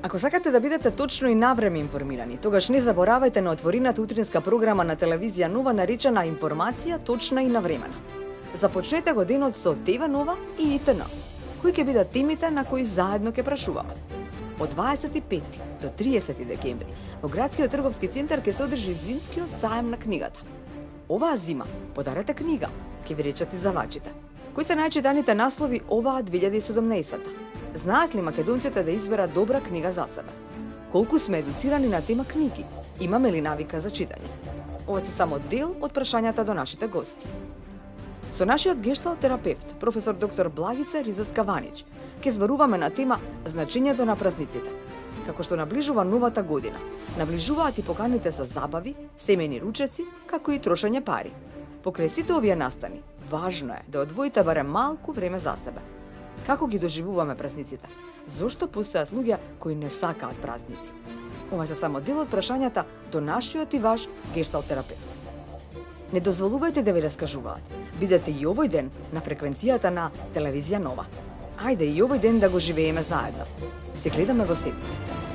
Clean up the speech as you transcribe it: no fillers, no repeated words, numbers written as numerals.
Ако сакате да бидете точно и навреме информирани, тогаш не заборавајте на отворената утринска програма на телевизија Нова наречена Информација точна и навремена. Започнете го денот со ТВ Нова и ИТН, кои ќе бидат темите на кои заедно ќе прашуваме. Од 25 до 30 декември во градскиот трговски центар ќе се одржи зимскиот саем на книгата. Оваа зима подарете книга, ќе ви речат издавачите. Кои се најчитаните наслови оваа 2017? Знаат ли македонците да изберат добра книга за себе? Колку сме едуцирани на тема книги? Имаме ли навика за читање? Ова се само дел од прашањата до нашите гости. Со нашиот гешталт терапевт, професор доктор Благица Ризоцка-Ванич, ќе зборуваме на тема значењето на празниците. Како што наближува новата година, наближуваат и поканите за забави, семејни ручеци, како и трошење пари. Покрај сите овие настани, важно е да одвоите барем малку време за себе. Како ги доживуваме празниците? Зошто постојат луѓе кои не сакаат празници? Ова се само дел од прашањата до нашиот и ваш гешталт терапевт. Не дозволувајте да ви раскажуваат. Бидете и овој ден на фреквенцијата на телевизија Нова. Ајде и овој ден да го живееме заедно. Се гледаме во сетни.